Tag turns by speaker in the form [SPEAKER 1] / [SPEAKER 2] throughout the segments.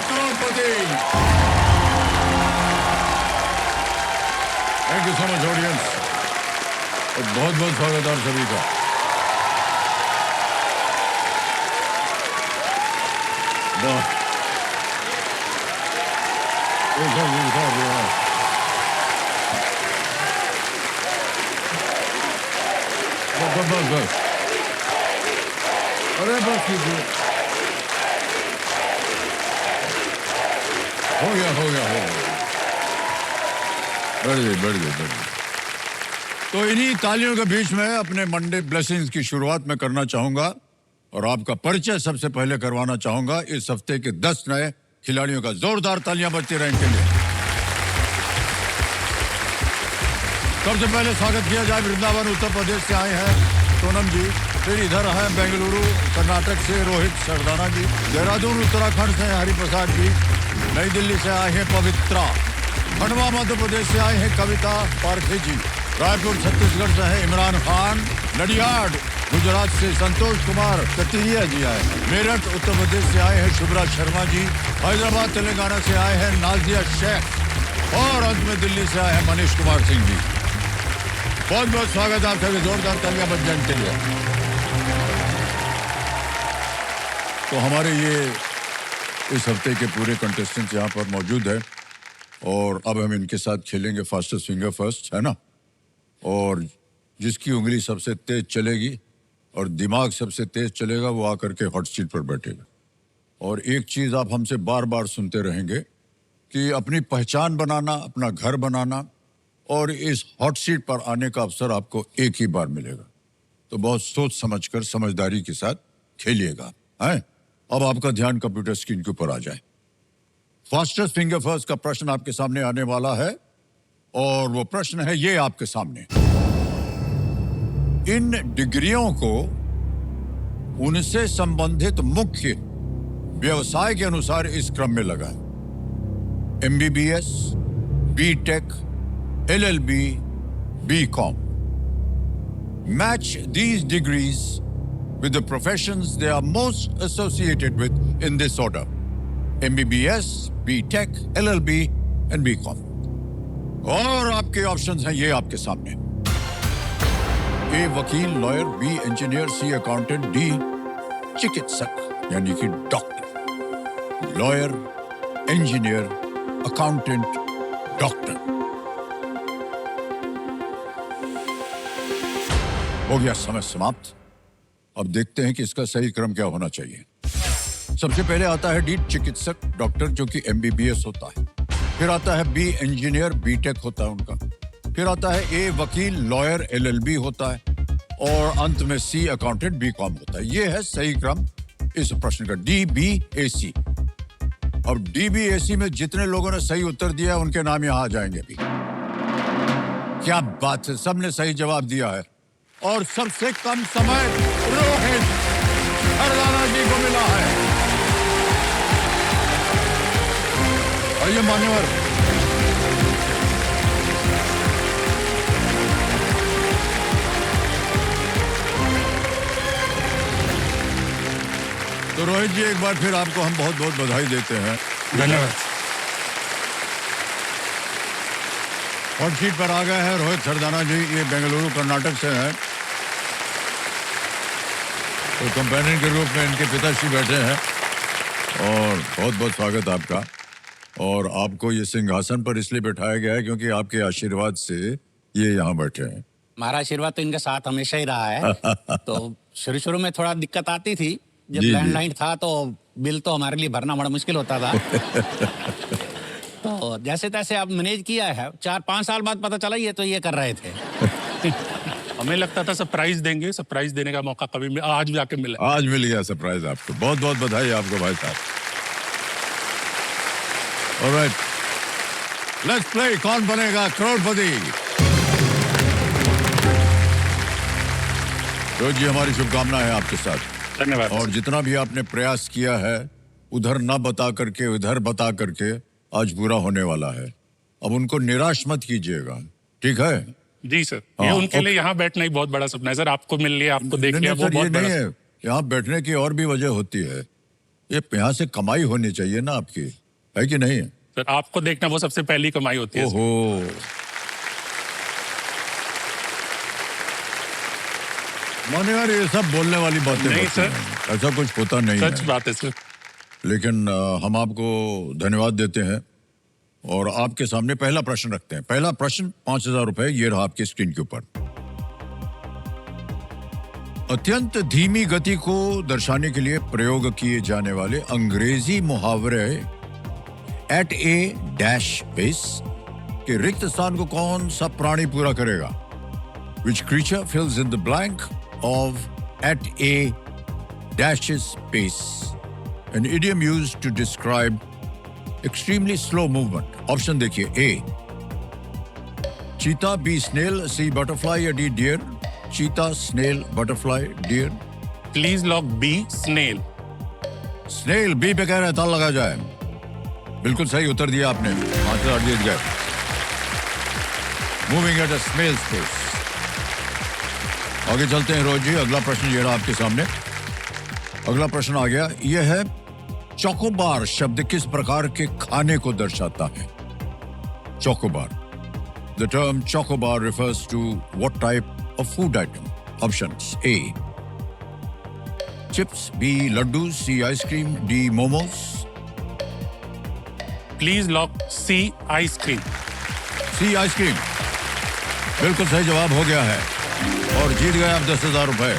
[SPEAKER 1] Crorepati. Thank you so much audience, और बहुत बहुत स्वागत आप सभी का। बस अरे बस कीजिए, हो गया। बढ़ गए। तो इन्हीं तालियों के बीच में अपने मंडे ब्लेसिंग्स की शुरुआत में करना चाहूंगा और आपका परिचय सबसे पहले करवाना चाहूंगा इस हफ्ते के 10 नए खिलाड़ियों का। जोरदार तालियां बजती रहें इनके लिए। सबसे पहले स्वागत किया जाए, वृंदावन उत्तर प्रदेश से आए हैं सोनम जी। फिर इधर है बेंगलुरु कर्नाटक से रोहित सरदाना जी। देहरादून उत्तराखंड से हरिप्रसाद जी। नई दिल्ली से आए हैं पवित्रा। खंडवा मध्य प्रदेश से आए हैं कविता पारखे जी। रायपुर छत्तीसगढ़ से है इमरान खान। नडियाड गुजरात से संतोष कुमार कतिरिया जी आए हैं। मेरठ उत्तर प्रदेश से आए हैं शुभराज शर्मा जी। हैदराबाद तेलंगाना से आए हैं नाजिया शेख। और अंत में दिल्ली से आए हैं मनीष कुमार सिंह जी। बहुत बहुत स्वागत आप सभी, जोरदार तालियां बज जाने के लिए। तो हमारे ये इस हफ्ते के पूरे कंटेस्टेंट्स यहाँ पर मौजूद है और अब हम इनके साथ खेलेंगे फास्टेस्ट फिंगर फर्स्ट, है ना। और जिसकी उंगली सबसे तेज चलेगी और दिमाग सबसे तेज चलेगा वो आकर के हॉट सीट पर बैठेगा। और एक चीज आप हमसे बार बार सुनते रहेंगे कि अपनी पहचान बनाना, अपना घर बनाना और इस हॉट सीट पर आने का अवसर आपको एक ही बार मिलेगा। तो बहुत सोच समझकर समझदारी के साथ खेलिएगा, हैं? अब आपका ध्यान कंप्यूटर स्क्रीन के ऊपर आ जाए। फास्टेस्ट फिंगर फर्स्ट का प्रश्न आपके सामने आने वाला है और वो प्रश्न है ये आपके सामने। इन डिग्रियों को उनसे संबंधित मुख्य व्यवसाय के अनुसार इस क्रम में लगाएं। MBBS, BTech, LLB, BCom. Match these degrees with the professions they are most associated with in this order: MBBS, BTech, LLB and BCom. और आपके ऑप्शंस हैं ये आपके सामने। A वकील, lawyer, B engineer, C accountant, D चिकित्सक यानी कि doctor. Lawyer, engineer, accountant, doctor. हो गया समय समाप्त। अब देखते हैं कि इसका सही क्रम क्या होना चाहिए। सबसे पहले आता है डी चिकित्सक डॉक्टर जो कि MBBS होता है। फिर आता है B इंजीनियर, BTech होता है उनका। फिर आता है A वकील, लॉयर, LLB होता है। और अंत में C अकाउंटेंट, BCom होता है। ये है सही क्रम इस प्रश्न का, DBAC। अब DBAC में जितने लोगों ने सही उत्तर दिया उनके नाम यहां आ जाएंगे भी। क्या बात है, सबने सही जवाब दिया है। और सबसे कम समय रोहित सरदाना जी को मिला है। आइए मान्यवर। तो रोहित जी एक बार फिर आपको हम बहुत बहुत बधाई देते हैं।
[SPEAKER 2] धन्यवाद।
[SPEAKER 1] हॉट सीट पर आ गए हैं रोहित सरदाना जी। ये बेंगलुरु कर्नाटक से हैं। तो कंपेनियन के रूप में इनके पिताश्री बैठे हैं और बहुत बहुत स्वागत आपका। और आपको ये सिंहासन पर इसलिए बैठाया गया है क्योंकि आपके आशीर्वाद से ये यहाँ बैठे हैं।
[SPEAKER 2] हमारा आशीर्वाद तो इनके साथ हमेशा ही रहा है। तो शुरू में थोड़ा दिक्कत आती थी जब लैंडलाइन था, तो बिल तो हमारे लिए भरना बड़ा मुश्किल होता था। तो जैसे तैसे आप मैनेज किया है। 4-5 साल बाद पता चला ये तो ये कर रहे थे।
[SPEAKER 3] हमें लगता था सरप्राइज देंगे, सरप्राइज देने का मौका कभी आज जाके मिला।
[SPEAKER 1] आज मिल गया सरप्राइज आपको। बहुत बहुत बधाई आपको भाई साहब। ऑलराइट, लेट्स प्ले कौन बनेगा करोड़पति। रोहित जी हमारी शुभकामनाएं आपके साथ।
[SPEAKER 3] धन्यवाद।
[SPEAKER 1] और जितना भी आपने प्रयास किया है उधर न बता करके इधर बता करके आज पूरा होने वाला है। अब उनको निराश मत कीजिएगा, ठीक है?
[SPEAKER 3] जी सर, ये उनके लिए यहाँ बैठना ही बहुत बड़ा सपना है सर। आपको मिल लिया, आपको देख लिया, वो बहुत बड़ा
[SPEAKER 1] है। यहाँ बैठने की और भी वजह होती है। ये यहाँ से कमाई होनी चाहिए ना आपकी, है कि नहीं?
[SPEAKER 3] सर आपको देखना वो सबसे पहली कमाई होती है।
[SPEAKER 1] ओहो, माने यार ये सब बोलने वाली बातें
[SPEAKER 3] नहीं
[SPEAKER 1] होती
[SPEAKER 3] सर।
[SPEAKER 1] हैं। ऐसा कुछ होता नहीं
[SPEAKER 3] सच
[SPEAKER 1] है।
[SPEAKER 3] बात है सर।
[SPEAKER 1] लेकिन हम आपको धन्यवाद देते हैं और आपके सामने पहला प्रश्न रखते हैं। पहला प्रश्न 5,000 रुपए, ये रहा आपकी स्क्रीन के ऊपर। अत्यंत धीमी गति को दर्शाने के लिए प्रयोग किए जाने वाले अंग्रेजी मुहावरे एट ए डैश पेस के रिक्त स्थान को कौन सा प्राणी पूरा करेगा? Which creature fills in the blank of at a dash pace? An idiom used to describe extremely slow movement. Option देखिए, A cheetah, B snail, C butterfly या D deer? Cheetah, snail, butterfly, deer?
[SPEAKER 3] Please lock B snail.
[SPEAKER 1] Snail B पे कह रहे हैं, ताल लगा जाए। बिल्कुल सही उत्तर दिया आपने, 5,000 जीत गए। Moving at a snail space. आगे चलते हैं रोज जी, अगला प्रश्न ये रहा आपके सामने। अगला प्रश्न आ गया, यह है चोकोबार शब्द किस प्रकार के खाने को दर्शाता है? Chocobar. The term chocobar refers to what type of food item? Options: A chips, B laddus, C ice cream, D momos?
[SPEAKER 3] Please lock C ice cream.
[SPEAKER 1] C ice cream। बिल्कुल सही जवाब हो गया है और जीत गए आप 10,000 रुपए।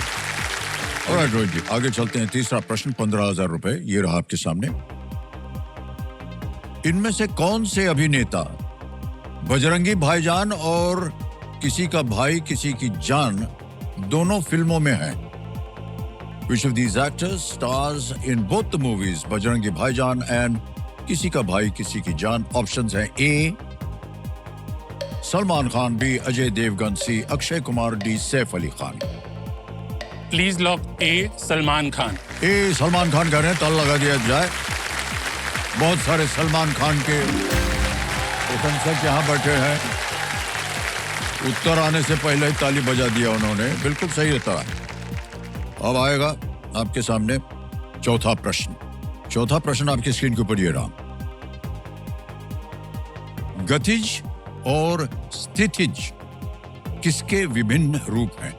[SPEAKER 1] और रोहित जी आगे चलते हैं। तीसरा प्रश्न 15,000 रुपए, ये रहा आपके सामने। इनमें से कौन से अभिनेता बजरंगी भाईजान और किसी का भाई किसी की जान दोनों फिल्मों में हैं? Which of these actors stars in both the movies Bajrangi भाईजान and किसी का भाई किसी की जान? ऑप्शंस हैं: A Salman Khan, B Ajay Devgan, C Akshay Kumar, D Saif Ali Khan?
[SPEAKER 3] Please lock A Salman Khan.
[SPEAKER 1] A Salman Khan कह रहे हैं, ताल लगा दिया जाए। बहुत सारे सलमान खान के प्रशंसक यहाँ बैठे हैं। उत्तर आने से पहले ही ताली बजा दिया उन्होंने, बिल्कुल सही उत्तर है। अब आएगा आपके सामने चौथा प्रश्न। चौथा प्रश्न आपकी स्क्रीन के ऊपर ये रहा। गतिज और स्थितिज किसके विभिन्न रूप हैं?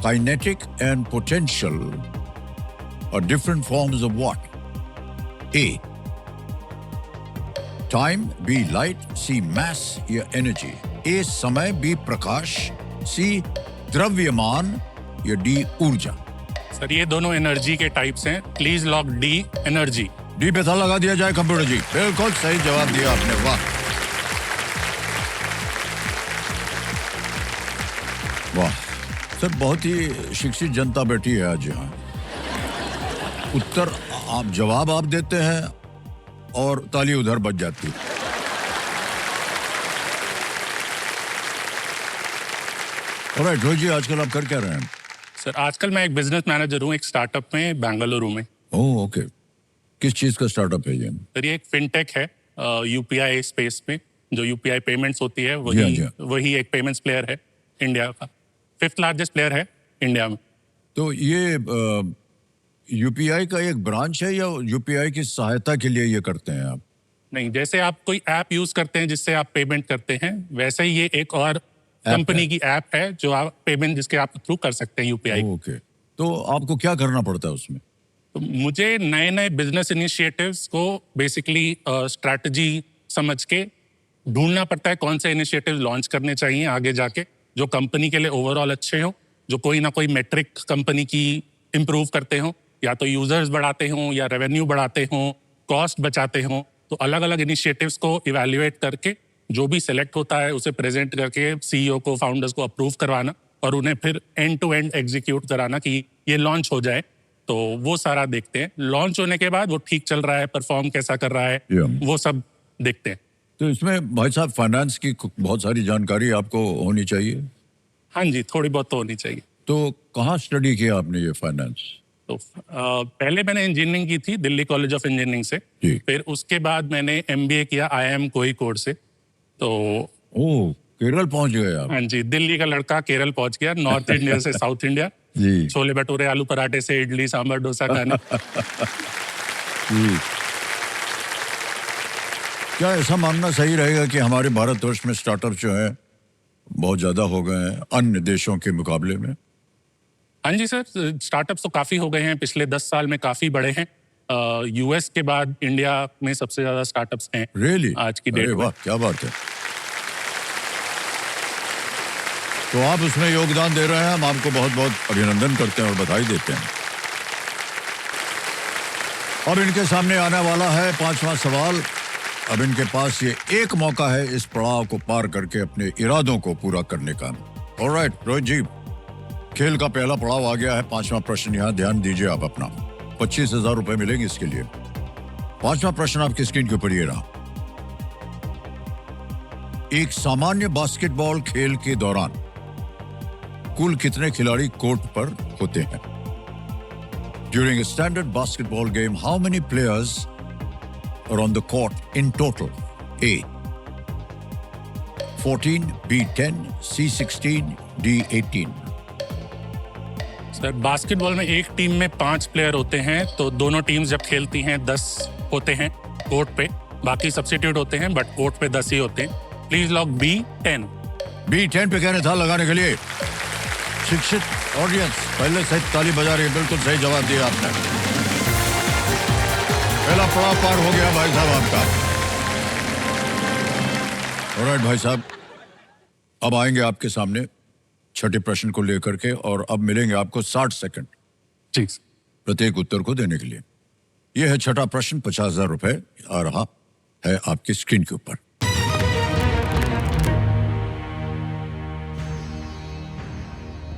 [SPEAKER 1] Kinetic and potential are different forms of what? A time, B light, C mass या energy? A समय, B प्रकाश, C द्रव्यमान या D ऊर्जा?
[SPEAKER 3] सर ये दोनों एनर्जी के टाइप्स हैं। Please lock D energy.
[SPEAKER 1] D पे था लगा दिया जाए कंप्यूटर जी। बिल्कुल सही जवाब दिया आपने, वाह वाह सर, बहुत ही शिक्षित जनता बैठी है आज यहाँ। उत्तर आप जवाब आप देते हैं और ताली उधर बज जाती है। ऑलराइट रोहित जी, आजकल आप कर क्या रहे हैं?
[SPEAKER 3] सर आजकल मैं एक बिजनेस मैनेजर हूँ एक स्टार्टअप में बेंगलुरु में।
[SPEAKER 1] ओह ओके, किस चीज का स्टार्टअप है ये?
[SPEAKER 3] सर ये एक फिनटेक है यूपीआई स्पेस में। जो यूपीआई पेमेंट्स होती है
[SPEAKER 1] जी हाँ,
[SPEAKER 3] वही
[SPEAKER 1] जी हाँ।
[SPEAKER 3] वही एक पेमेंट्स प्लेयर है इंडिया का। 5th लार्जेस्ट प्लेयर है इंडिया में।
[SPEAKER 1] तो ये यूपीआई का एक ब्रांच है या यूपीआई की सहायता के लिए ये करते हैं आप?
[SPEAKER 3] नहीं, जैसे आप कोई ऐप यूज करते हैं जिससे आप पेमेंट करते हैं, वैसे ही ये एक और कंपनी की ऐप है जो आप पेमेंट जिसके आप थ्रू कर सकते हैं यूपीआई।
[SPEAKER 1] ओके, तो आपको क्या करना पड़ता है उसमें?
[SPEAKER 3] तो मुझे नए नए बिजनेस इनिशिएटिव्स को बेसिकली स्ट्रैटेजी समझ के ढूंढना पड़ता है कौन से इनिशिएटिव लॉन्च करने चाहिए आगे जाके, जो कंपनी के लिए ओवरऑल अच्छे हों, जो कोई ना कोई मेट्रिक कंपनी की इम्प्रूव करते हों, या तो यूजर्स बढ़ाते हों या रेवेन्यू बढ़ाते हों, कॉस्ट बचाते हों। तो अलग अलग इनिशिएटिव्स को इवैल्यूएट करके जो भी सिलेक्ट होता है उसे प्रेजेंट करके सीईओ को, फाउंडर्स को अप्रूव करवाना और उन्हें फिर एंड टू एंड एग्जीक्यूट कराना कि ये लॉन्च हो जाए। तो वो सारा देखते हैं। लॉन्च होने के बाद वो ठीक चल रहा है, परफॉर्म कैसा कर रहा है, वो सब देखते हैं।
[SPEAKER 1] तो इसमें भाई साहब फाइनेंस की बहुत सारी जानकारी आपको होनी चाहिए।
[SPEAKER 3] हाँ जी, थोड़ी बहुत तो होनी चाहिए।
[SPEAKER 1] तो कहाँ स्टडी किया आपने ये फाइनेंस?
[SPEAKER 3] तो पहले मैंने इंजीनियरिंग की थी दिल्ली कॉलेज ऑफ इंजीनियरिंग से।
[SPEAKER 1] जी।
[SPEAKER 3] फिर उसके बाद मैंने एमबीए किया IIM कोझिकोड से। तो
[SPEAKER 1] ओह, केरल पहुंच गए आप?
[SPEAKER 3] हाँ जी, दिल्ली का लड़का केरल पहुंच गया, नॉर्थ इंडिया से साउथ इंडिया।
[SPEAKER 1] जी
[SPEAKER 3] छोले भटूरे आलू पराठे से इडली सांभर डोसा खाने।
[SPEAKER 1] जी। क्या ऐसा मानना सही रहेगा कि हमारे भारतवर्ष में स्टार्टअप जो है बहुत ज्यादा हो गए हैं अन्य देशों के मुकाबले में?
[SPEAKER 3] हाँ जी सर, स्टार्टअप्स तो काफ़ी हो गए हैं, पिछले 10 साल में काफ़ी बड़े हैं। यूएस के बाद इंडिया में सबसे ज़्यादा स्टार्टअप्स हैं
[SPEAKER 1] रियली?
[SPEAKER 3] आज की
[SPEAKER 1] अरे
[SPEAKER 3] डेट में।
[SPEAKER 1] वाह, क्या बात है। तो आप उसमें योगदान दे रहे हैं, हम आपको बहुत बहुत अभिनंदन करते हैं और बधाई देते हैं। अब इनके सामने आने वाला है 5वां सवाल। अब इनके पास ये एक मौका है इस पड़ाव को पार करके अपने इरादों को पूरा करने का। ऑलराइट रोहित जी, खेल का पहला पड़ाव आ गया है। 5वां प्रश्न, यहाँ ध्यान दीजिए आप अपना। 25,000 रुपए मिलेंगे इसके लिए। 5वां प्रश्न आपकी स्क्रीन के ऊपर ये रहा। एक सामान्य बास्केटबॉल खेल के दौरान कुल कितने खिलाड़ी कोर्ट पर होते हैं? During a standard basketball game, how many players are on the court in total? A. 14, B. 10, C. 16, D. 18.
[SPEAKER 3] Sir basketball में एक टीम में 5 प्लेयर होते हैं, तो दोनों टीम्स जब खेलती हैं 10 होते हैं कोर्ट पे, बाकी सब्स्टिट्यूट होते हैं बट कोर्ट पे 10 ही होते हैं। Please lock B 10।
[SPEAKER 1] B 10 पे कहने था लगाने के लिए। शिक्षित ऑडियंस पहले से ताली बजा रही है, बिल्कुल सही जवाब दिया आपने। पहला पड़ाव पार हो गया भाई साहब आपका। ऑलराइट भाई साहब, अब आएंगे आपके सामने छठे प्रश्न को लेकर के, और अब मिलेंगे आपको 60 सेकंड
[SPEAKER 3] जी
[SPEAKER 1] प्रत्येक उत्तर को देने के लिए। यह है छठा प्रश्न। 50,000 रुपए आ रहा है आपकी स्क्रीन के ऊपर।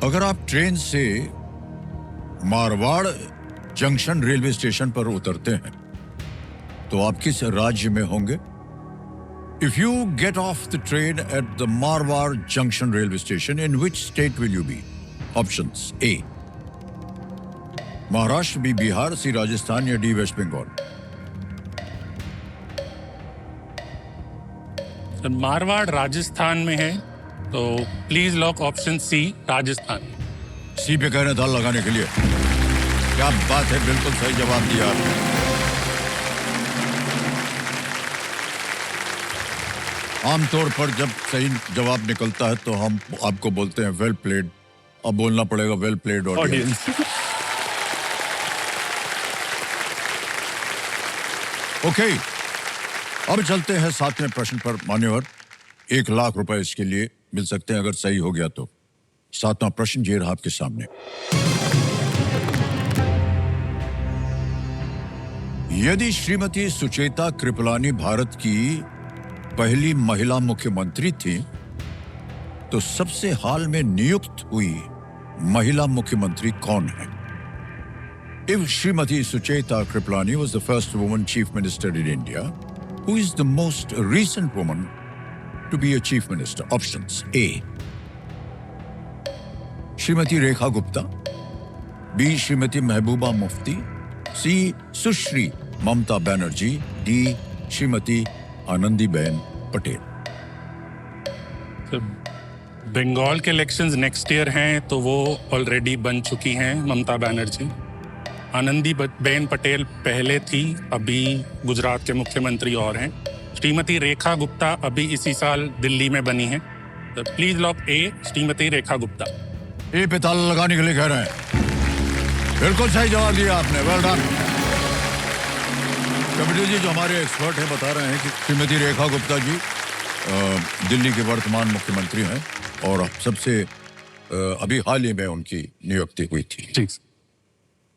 [SPEAKER 1] अगर आप ट्रेन से मारवाड़ जंक्शन रेलवे स्टेशन पर उतरते हैं तो आप किस राज्य में होंगे? If you get off the train at the Marwar Junction railway station, in which state will you be? Options: A. Maharashtra, B. Bihar, C. Rajasthan या D. West Bengal?
[SPEAKER 3] Sir Marwar Rajasthan में है, तो please lock option C Rajasthan.
[SPEAKER 1] C पे कहना था लगाने के लिए। क्या बात है, बिल्कुल सही जवाब दिया आपने। आमतौर पर जब सही जवाब निकलता है तो हम आपको बोलते हैं वेल प्लेड। अब बोलना पड़ेगा वेल प्लेड ऑडियंस। ओके, अब चलते हैं 7वें प्रश्न पर। मान्यवर, 1 लाख रुपए इसके लिए मिल सकते हैं अगर सही हो गया तो। 7वां प्रश्न ये रहा आपके सामने। यदि श्रीमती सुचेता कृपलानी भारत की पहली महिला मुख्यमंत्री थी तो सबसे हाल में नियुक्त हुई महिला मुख्यमंत्री कौन है? If Srimati Sucheta Kriplani was the first woman chief minister in India, who is the most recent woman to be a chief minister? Options: A. Srimati Rekha Gupta, B. Srimati Mehbooba Mufti, C. Sushri Mamta Banerjee, D. Srimati Anandiben Patel.
[SPEAKER 3] Bengal के elections next year हैं, तो वो already बन चुकी हैं ममता बनर्जी। आनंदीबेन पटेल पहले थी, अभी गुजरात के मुख्यमंत्री और हैं। श्रीमती रेखा गुप्ता अभी इसी साल दिल्ली में बनी है। तो please lock A Shrimati Rekha Gupta.
[SPEAKER 1] ए पे ताला लगाने के लिए कह रहे हैं। बिल्कुल सही जवाब दिया आपने, वेल डन। कमिटी जी जो हमारे एक्सपर्ट हैं बता रहे हैं कि श्रीमती रेखा गुप्ता जी दिल्ली के वर्तमान मुख्यमंत्री हैं और सबसे अभी हाल ही में उनकी नियुक्ति हुई थी।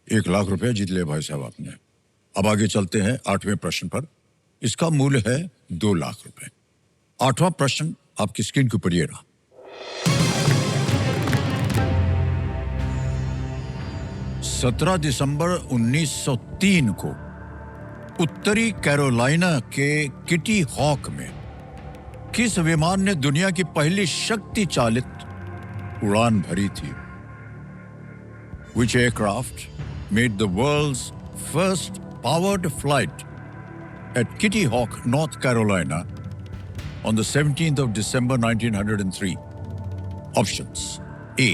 [SPEAKER 1] 1 लाख रुपए जीत ले भाई साहब आपने। अब आगे चलते हैं 8वें प्रश्न पर। इसका मूल्य है 2 लाख रुपए। 8वां प्रश्न आपकी स्क्रीन के ऊपर ये रहा। सत्रह दिसंबर 1903 को उत्तरी कैरोलिना के किटी हॉक में किस विमान ने दुनिया की पहली शक्ति चालित उड़ान भरी थी? Which aircraft made the world's first powered flight at Kitty Hawk, North Carolina on the 17th of December 1903? Options: A.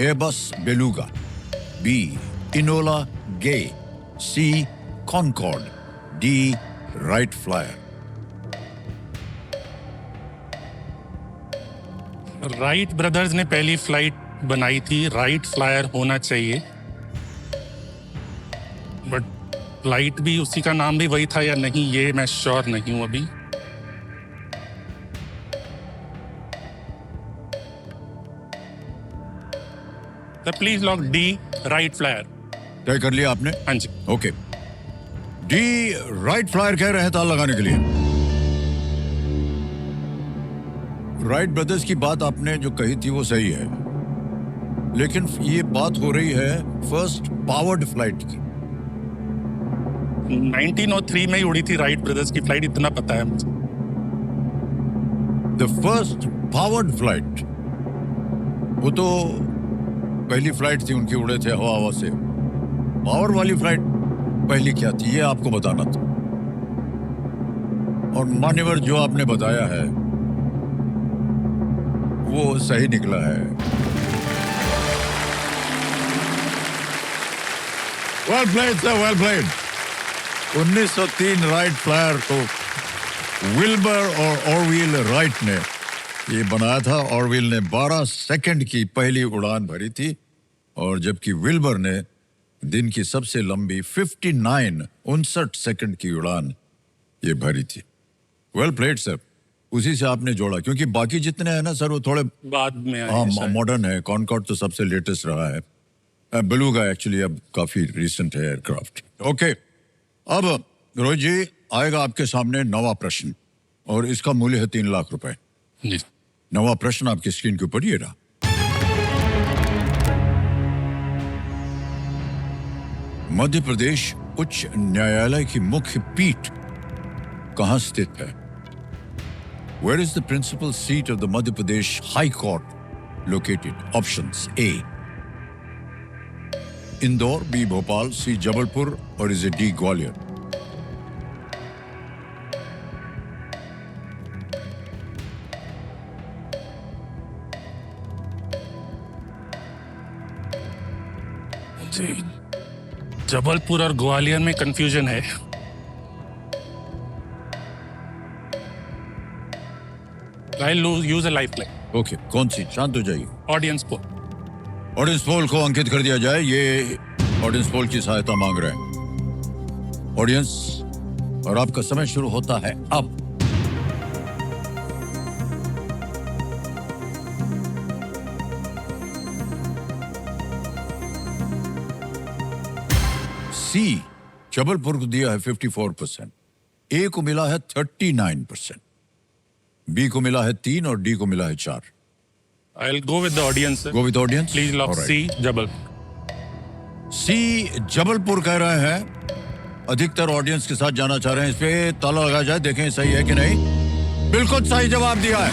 [SPEAKER 1] Airbus Beluga, B Enola Gay, C Concorde, D Wright Flyer.
[SPEAKER 3] Wright brothers ने पहली flight बनाई थी, right flyer होना चाहिए, but flight भी उसी का नाम भी वही था या नहीं ये मैं श्योर नहीं हूं अभी। तो please lock D Wright flyer.
[SPEAKER 1] तय कर लिया आपने?
[SPEAKER 3] हाँ जी।
[SPEAKER 1] ओके, डी राइट फ्लायर कह रहे हैं ताला लगाने के लिए। राइट ब्रदर्स की बात आपने जो कही थी वो सही है, लेकिन ये बात हो रही है फर्स्ट पावर्ड फ्लाइट की।
[SPEAKER 3] 1903 में ही उड़ी थी राइट ब्रदर्स की फ्लाइट, इतना पता है मुझे।
[SPEAKER 1] द फर्स्ट पावर्ड फ्लाइट, वो तो पहली फ्लाइट थी उनकी, उड़े थे हवा से। पावर वाली फ्लाइट पहली क्या थी ये आपको बताना था, और मान्यवर जो आपने बताया है वो सही निकला है। Well played sir, well played. 1903 right flyer को विल्बर और ऑरविल राइट ने ये बनाया था। ऑरविल ने 12 सेकंड की पहली उड़ान भरी थी, और जबकि विल्बर ने दिन की सबसे लंबी 59 सेकंड की उड़ान ये भरी थी। Well played sir. उसी से आपने जोड़ा, क्योंकि बाकी जितने हैं ना सर वो थोड़े
[SPEAKER 3] बाद में आए हैं शायद।
[SPEAKER 1] मॉडर्न है। कॉनकॉर्ड तो सबसे लेटेस्ट रहा है। बेलुगा एक्चुअली अब काफी रिसेंट है एयरक्राफ्ट। ओके, अब रोहित जी आएगा आपके सामने नवा प्रश्न, और इसका मूल्य है 3 लाख रुपए।
[SPEAKER 3] जी।
[SPEAKER 1] नवा प्रश्न आपकी स्क्रीन के ऊपर ये रहा। मध्य प्रदेश उच्च न्यायालय की मुख्य पीठ कहां स्थित है? Where is the principal seat of the Madhya Pradesh High Court located? Options: A, Indore, B, Bhopal, C, Jabalpur, or is it D, Gwalior?
[SPEAKER 3] जी, जबलपुर और ग्वालियर में कंफ्यूजन है। I'll use a lifeline.
[SPEAKER 1] Okay, कौन सी? शांत हो जाइए।
[SPEAKER 3] Audience poll.
[SPEAKER 1] ऑडियंस पोल को अंकित कर दिया जाए। ये ऑडियंस पोल की सहायता मांग रहे हैं ऑडियंस, और आपका समय शुरू होता है अब। सी जबलपुर को दिया है 54%, ए को मिला है 39%, बी को मिला है 3 और डी को मिला है 4।
[SPEAKER 3] I'll go with the audience. Sir.
[SPEAKER 1] Go with audience.
[SPEAKER 3] Please lock C, जबल।
[SPEAKER 1] सी जबलपुर कह रहे हैं। अधिकतर ऑडियंस के साथ जाना चाह रहे हैं। इस पे ताला लगाया जाए, देखें सही है कि नहीं। बिल्कुल सही जवाब दिया है।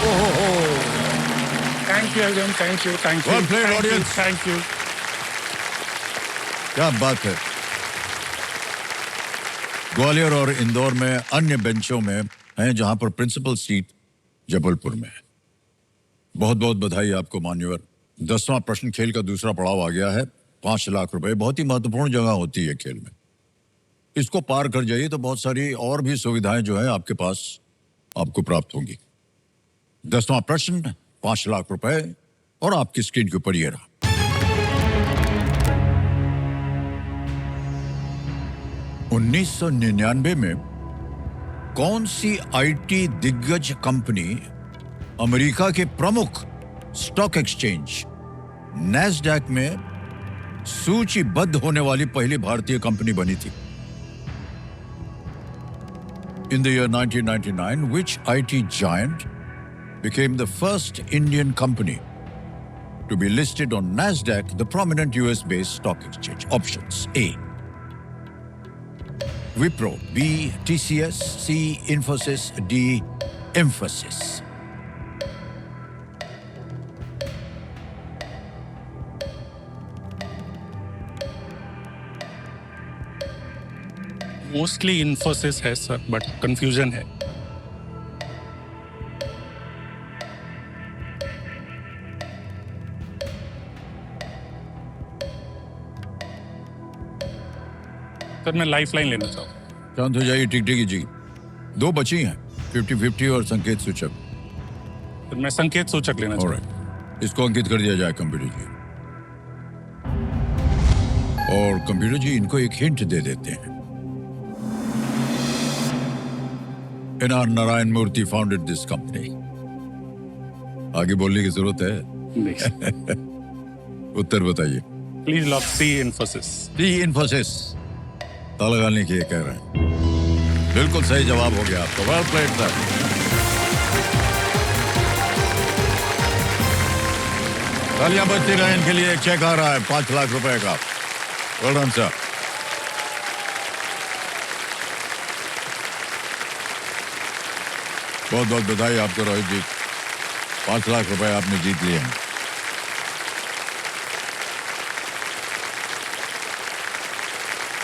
[SPEAKER 1] ओहो,
[SPEAKER 3] Thank you everyone. Thank you. Thank you.
[SPEAKER 1] Well played,
[SPEAKER 3] Thank you.
[SPEAKER 1] audience.
[SPEAKER 3] Thank you.
[SPEAKER 1] क्या बात है। ग्वालियर और इंदौर में अन्य बेंचों में हैं जहां पर प्रिंसिपल सीट जबलपुर में है। बहुत बहुत बधाई आपको मान्यवर। 10वां प्रश्न खेल का दूसरा पड़ाव आ गया है। 5 लाख रुपए बहुत ही महत्वपूर्ण जगह होती है खेल में। इसको पार कर जाइए तो बहुत सारी और भी सुविधाएं जो है आपके पास आपको प्राप्त होंगी। 10वां प्रश्न 5 लाख रुपए, और आपकी स्क्रीन के ऊपर ये रहा। उन्नीस 1999 में कौन सी आईटी दिग्गज कंपनी अमेरिका के प्रमुख स्टॉक एक्सचेंज नैस्डैक में सूचीबद्ध होने वाली पहली भारतीय कंपनी बनी थी? In the year 1999, which IT giant became the first Indian company to be listed on NASDAQ, the prominent US-based stock exchange? Options: A, Wipro, B, TCS, C, Infosys, D, Emphasis.
[SPEAKER 3] Mostly Infosys है sir, but confusion है। Sir मैं life line लेना चाहूँ।
[SPEAKER 1] शांत हो जाइए टिकटिकी जी। दो बची हैं, 50-50 और संकेत सूचक।
[SPEAKER 3] सर मैं संकेत सूचक लेना चाहूँ।
[SPEAKER 1] ऑलराइट, इसको अंकित कर दिया जाए कंप्यूटर जी। और कंप्यूटर जी इनको एक हिंट दे देते हैं। NR. Narayana Murthy founded this company. आगे बोलने की जरूरत है? उत्तर बताइए।
[SPEAKER 3] Please lock C Infosys.
[SPEAKER 1] C Infosys ताला लगाने के लिए कह रहे हैं। बिल्कुल सही जवाब हो गया आपका। Well played sir. तालियां बजती रहे इनके लिए। एक चेक आ रहा है 5 लाख रुपए का। Well done sir. बहुत बहुत बधाई आपको रोहित जी। 5 लाख रुपए आपने जीत लिए हैं।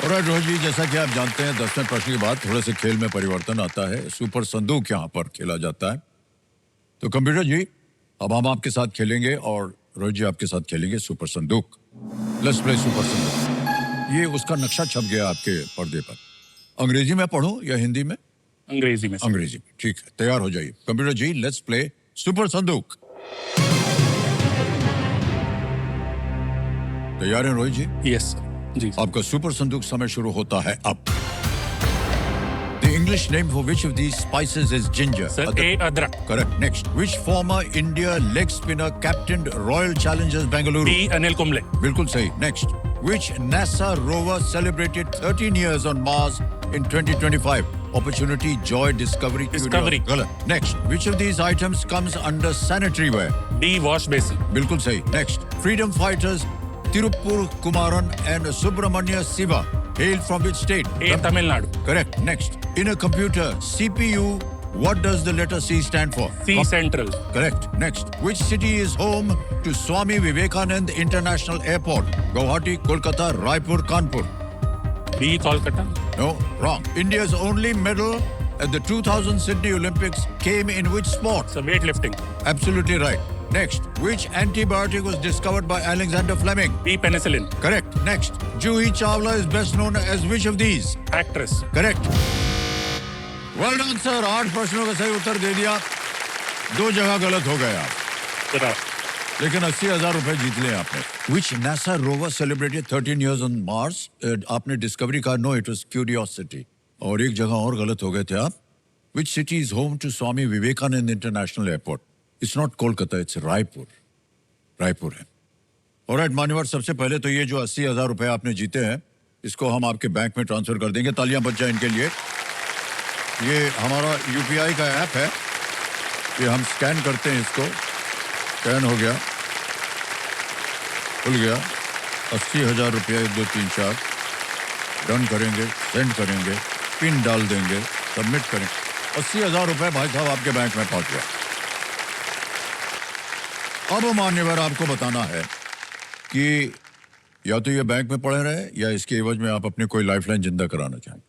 [SPEAKER 1] और रोहित जी, जैसा कि आप जानते हैं 10वें प्रश्न के बाद थोड़े से खेल में परिवर्तन आता है। सुपर संदूक यहाँ पर खेला जाता है। तो कंप्यूटर जी अब हम आपके साथ खेलेंगे और रोहित जी आपके साथ खेलेंगे सुपर संदूक। लेट्स प्ले सुपर संदूक। ये उसका नक्शा छप गया आपके पर्दे पर। अंग्रेजी में पढ़ूं या हिंदी में?
[SPEAKER 3] अंग्रेजी में।
[SPEAKER 1] अंग्रेजी में, ठीक है। तैयार हो जाइए computer ji. Let's play super संदूक। तैयार हैं रोहित जी?
[SPEAKER 3] Yes sir. जी सर।
[SPEAKER 1] आपका सुपर संदूक समय शुरू होता है अब। The English name for which of these spices is ginger?
[SPEAKER 3] Sir A अदरक।
[SPEAKER 1] Correct. Next. Which former India leg spinner captained Royal Challengers Bengaluru?
[SPEAKER 3] B Anil Kumble.
[SPEAKER 1] बिल्कुल सही. Next. Which NASA rover celebrated 13 years on Mars in 2025? Opportunity, Joy, Discovery,
[SPEAKER 3] Discovery.
[SPEAKER 1] Curiosity. गलत. Next. Which of these items comes under sanitary wear?
[SPEAKER 3] D wash basin.
[SPEAKER 1] बिल्कुल सही. Next. Freedom fighters Tirupur Kumaran and Subramanya Siva hail from which state?
[SPEAKER 3] A Tamil Nadu.
[SPEAKER 1] Correct. Next. In a computer, CPU, what does the letter C stand for?
[SPEAKER 3] C central.
[SPEAKER 1] Correct. Next. Which city is home to Swami Vivekanand International Airport? Guwahati, Kolkata, Raipur, Kanpur.
[SPEAKER 3] B Kolkata.
[SPEAKER 1] No, wrong. India's only medal at the 2000 Sydney Olympics came in which sport?
[SPEAKER 3] Sir weight lifting.
[SPEAKER 1] Absolutely right. Next. Which antibiotic was discovered by Alexander Fleming?
[SPEAKER 3] B penicillin.
[SPEAKER 1] Correct. Next. Juhi Chawla is best known as which of these?
[SPEAKER 3] Actress.
[SPEAKER 1] Correct. Well done, sir. 8 प्रश्नों का सही उत्तर दे दिया। 2 जगह गलत हो गए आप, लेकिन 80,000 रुपए जीत लिए आपने। Which NASA rover celebrated 13 years on Mars? आपने डिस्कवरी कहा, no, it was Curiosity. और एक जगह और गलत हो गए थे आप। Which city is home to Swami Vivekanand International Airport? It's not Kolkata, it's Raipur. Raipur है। ऑलराइट मान्यवर, सबसे पहले तो ये जो 80,000 रुपए आपने जीते हैं, इसको हम आपके बैंक में ट्रांसफर कर देंगे। तालियां बज जाए इनके लिए। ये हमारा यूपीआई का ऐप है, ये हम स्कैन करते हैं इसको। स्कैन हो गया, खुल गया। 80,000 रुपये 1 2 3 4 डन करेंगे, सेंड करेंगे, पिन डाल देंगे, सबमिट करेंगे। 80,000 रुपये भाई साहब आपके बैंक में पहुंच गया। अब मान्यवर आपको बताना है कि या तो ये बैंक में पड़े रहे या इसके एवज में आप अपनी कोई लाइफलाइन जिंदा कराना चाहें।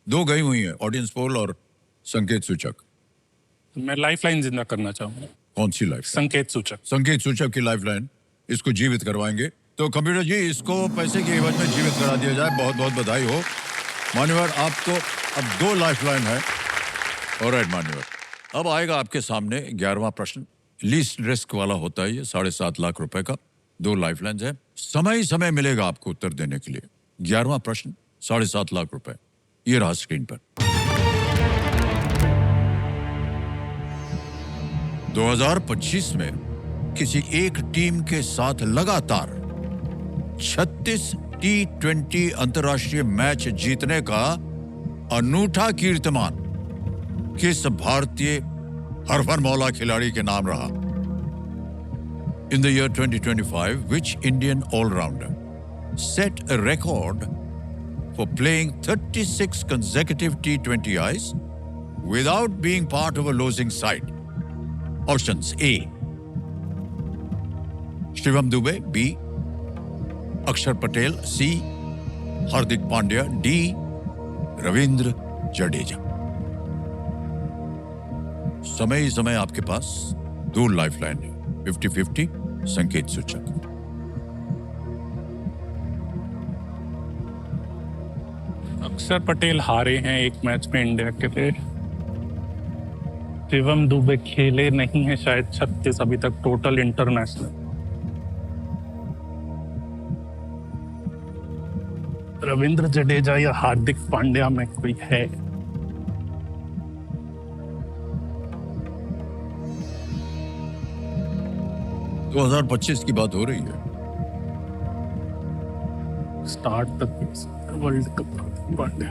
[SPEAKER 1] 2 गई हुई हैं, ऑडियंस पोल और संकेत सूचक।
[SPEAKER 3] मैं लाइफ लाइन जिंदा करना चाहूंगा।
[SPEAKER 1] कौन सी लाइफ?
[SPEAKER 3] संकेत सूचक।
[SPEAKER 1] संकेत सूचक की लाइफलाइन, इसको जीवित करवाएंगे। तो कंप्यूटर जी इसको पैसे के एवज में जीवित करा दिया जाए। बहुत बहुत बधाई हो मान्यवर, आपको अब 2 लाइफलाइन है। ऑलराइट मान्यवर, अब आएगा आपके सामने 11वां प्रश्न। लीस्ट रिस्क वाला होता है ये, 7.5 लाख रुपए का। 2 लाइफलाइंस है, समय ही समय मिलेगा आपको उत्तर देने के लिए। 11वां प्रश्न, 7.5 लाख रुपए, ये रहा स्क्रीन पर। 2025 में किसी एक टीम के साथ लगातार 36 T20 अंतर्राष्ट्रीय मैच जीतने का अनूठा कीर्तिमान किस भारतीय हरफनमौला खिलाड़ी के नाम रहा? In the year 2025, which Indian all-rounder set a record for playing 36 consecutive T20Is without being part of a losing side? Options: A. Shivam Dube, B. Akshar Patel, C. Hardik Pandya, D. Ravindra Jadeja. समय ही समय आपके पास 2 lifeline है, 50-50 संकेत सूचक।
[SPEAKER 3] अक्षर पटेल हारे हैं एक मैच में इंडिया के लिए। शिवम दुबे खेले नहीं है शायद 36 अभी तक टोटल इंटरनेशनल। रविंद्र जडेजा या हार्दिक पांड्या में कोई है?
[SPEAKER 1] दो 2025 की बात हो रही है।
[SPEAKER 3] स्टार्ट तक वर्ल्ड कप पांड्या।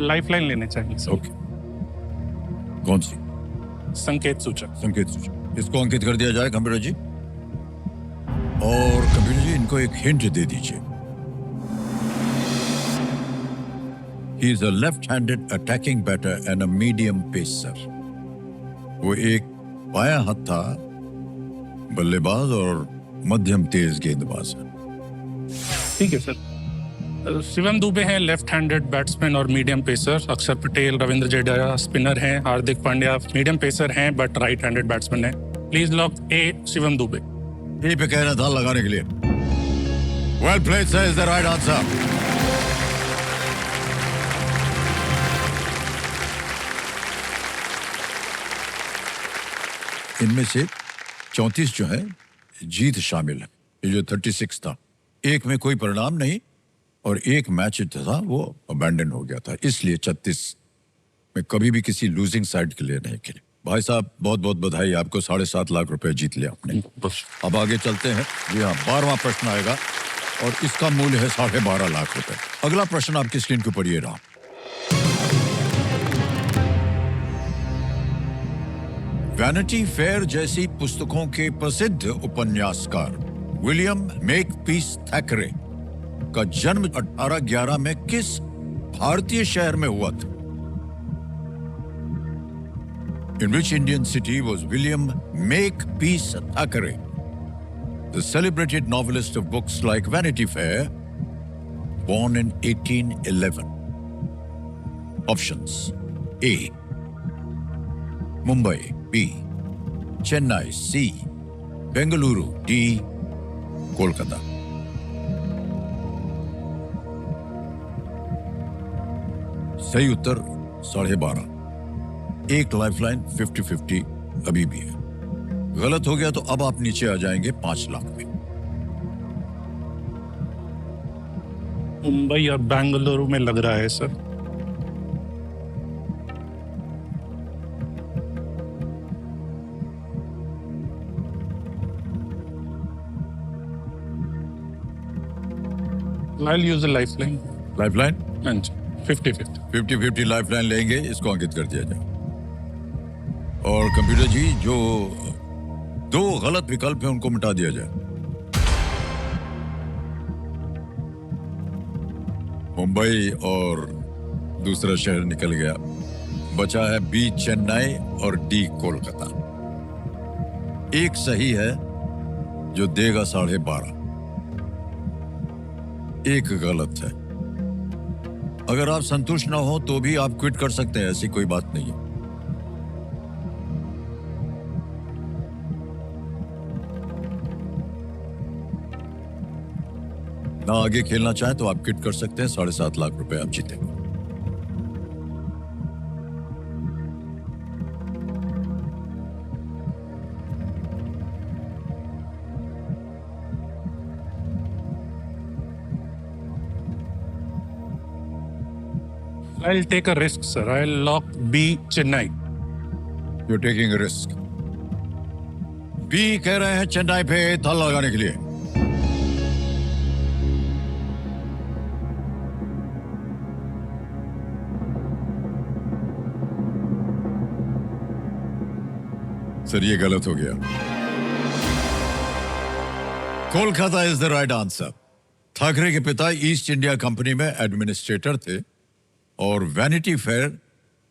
[SPEAKER 3] लाइफलाइन लेने चाहिए सर।
[SPEAKER 1] ओके, कौन सी?
[SPEAKER 3] संकेत सूचक।
[SPEAKER 1] संकेत सूचक। इसको अंकित कर दिया जाए कंप्यूटर जी। और कंप्यूटर जी इनको एक हिंट दे दीजिए। He is a left-handed attacking batter and a medium pacer. वो एक बायां हत्था बल्लेबाज और मध्यम तेज गेंदबाज है।
[SPEAKER 3] ठीक है सर। शिवम दुबे हैं लेफ्ट हैंडेड बैट्समैन और मीडियम पेसर। अक्षर पटेल, रविंद्र जडेजा स्पिनर हैं। हार्दिक पांड्या मीडियम पेसर हैं बट राइट हैंडेड बैट्समैन है। प्लीज लॉक ए शिवम दुबे।
[SPEAKER 1] यही पे कह रहा था लगाने के लिए। Well played sir, is the right answer. इनमें से 34 जो है जीत शामिल है। ये जो 36 था, एक में कोई परिणाम नहीं और एक मैच था वो अबैंडन हो गया था, इसलिए 36 में कभी भी किसी लूजिंग साइड के लिए नहीं खेले। भाई साहब बहुत बहुत बधाई, आपको 7.5 लाख रुपए जीत लिया आपने। अब आगे चलते हैं। जी हाँ, 12वां प्रश्न आएगा और इसका मूल्य है 12.5 लाख रुपए। अगला प्रश्न आपकी स्क्रीन के ऊपर ये रहा। वैनिटी फेयर जैसी पुस्तकों के प्रसिद्ध उपन्यासकार विलियम मेकपीस थैकरे का जन्म 1811 में किस भारतीय शहर में हुआ था? In which Indian city was William Makepeace Thackeray, the celebrated novelist of books like Vanity Fair, born in 1811? Options: A. Mumbai, B. Chennai, C. Bengaluru, D. Kolkata. सही उत्तर 12.5। एक लाइफलाइन 50-50 अभी भी है। गलत हो गया तो अब आप नीचे आ जाएंगे 5 लाख में।
[SPEAKER 3] मुंबई और बेंगलुरु में लग रहा है sir. I'll use a lifeline.
[SPEAKER 1] Lifeline
[SPEAKER 3] हाँ जी, 50-50।
[SPEAKER 1] 50-50 लाइफलाइन लेंगे, इसको अंकित कर दिया जाए। और कंप्यूटर जी जो 2 गलत विकल्प हैं उनको मिटा दिया जाए। मुंबई और दूसरा शहर निकल गया, बचा है बी चेन्नई और डी कोलकाता। एक सही है जो देगा 12.5, एक गलत है। अगर आप संतुष्ट ना हो तो भी आप क्विट कर सकते हैं, ऐसी कोई बात नहीं है। ना आगे खेलना चाहें तो आप क्विट कर सकते हैं। 7.5 लाख रुपए आप जीतेंगे।
[SPEAKER 3] I'll take a risk, sir. I'll lock B Chennai.
[SPEAKER 1] You're taking a risk. B कह रहे हैं चेन्नई पे ताला लगाने के लिए। सर ये गलत हो गया। Kolkata is the right answer. Thackeray के पिता ईस्ट इंडिया कंपनी में एडमिनिस्ट्रेटर थे और वैनिटी फेयर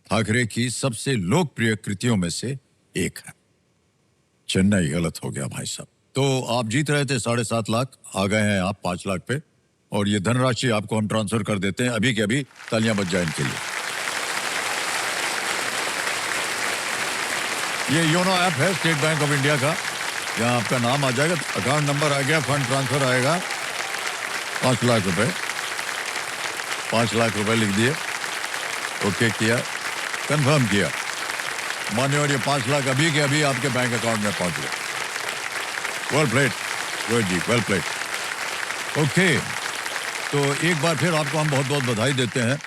[SPEAKER 1] ठाकरे की सबसे लोकप्रिय कृतियों में से एक है। चेन्नई गलत हो गया भाई साहब। तो आप जीत रहे थे 7.5 लाख, आ गए हैं आप 5 लाख पे और ये धनराशि आपको हम ट्रांसफर कर देते हैं अभी के अभी। तालियां बज जाए इनके लिए। ये योनो ऐप है स्टेट बैंक ऑफ इंडिया का, यहाँ आपका नाम आ जाएगा, अकाउंट नंबर आ गया, फंड ट्रांसफर आएगा 5 लाख रुपए, 5 लाख रुपए लिख दिए, ओके किया, कंफर्म किया, मानिए, और ये 5 लाख अभी के अभी आपके बैंक अकाउंट में पहुंच गए। वेल प्लेड, गुड जी, वेल प्लेड। ओके, तो एक बार फिर आपको हम बहुत बहुत बधाई देते हैं,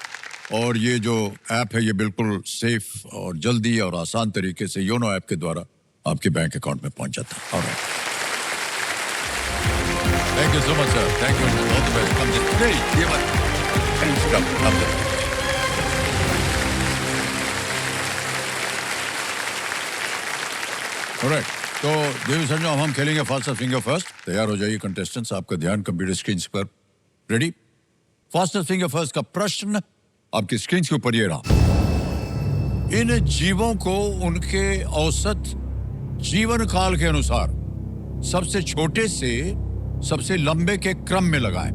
[SPEAKER 1] और ये जो ऐप है ये बिल्कुल सेफ और जल्दी और आसान तरीके से योनो ऐप के द्वारा आपके बैंक अकाउंट में पहुंच जाता है। Alright, thank you so much sir, thank you, all the best. नहीं, ये मत, ऑलराइट, तो देवी संजो, हम खेलेंगे फास्टर फिंगर फर्स्ट। तैयार हो जाइए कंटेस्टेंट्स, आपका ध्यान कंप्यूटर स्क्रीन पर। रेडी? फास्टर फिंगर फर्स्ट का प्रश्न आपकी स्क्रीन के ऊपर ये रहा। इन जीवों को उनके औसत जीवन काल के अनुसार सबसे छोटे से सबसे लंबे के क्रम में लगाएं।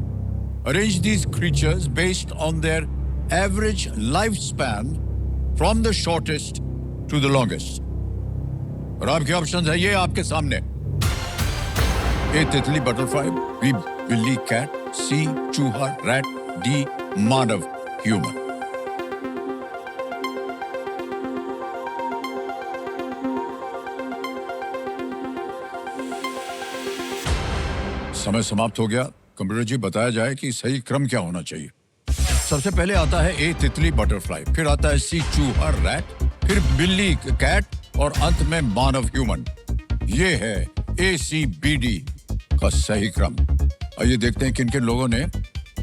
[SPEAKER 1] Arrange these creatures based on their average life span from the shortest to the longest. और आपके ऑप्शन है ये आपके सामने। ए तितली बटरफ्लाई, बी बिल्ली कैट, सी चूहा रैट, डी मानव ह्यूमन। समय समाप्त हो गया। कंप्यूटर जी, बताया जाए कि सही क्रम क्या होना चाहिए। सबसे पहले आता है ए तितली बटरफ्लाई, फिर आता है सी चूहा रैट, फिर बिल्ली कैट, और अंत में मानव ह्यूमन। ये है ACBD का सही क्रम। आइए देखते हैं किन किन लोगों ने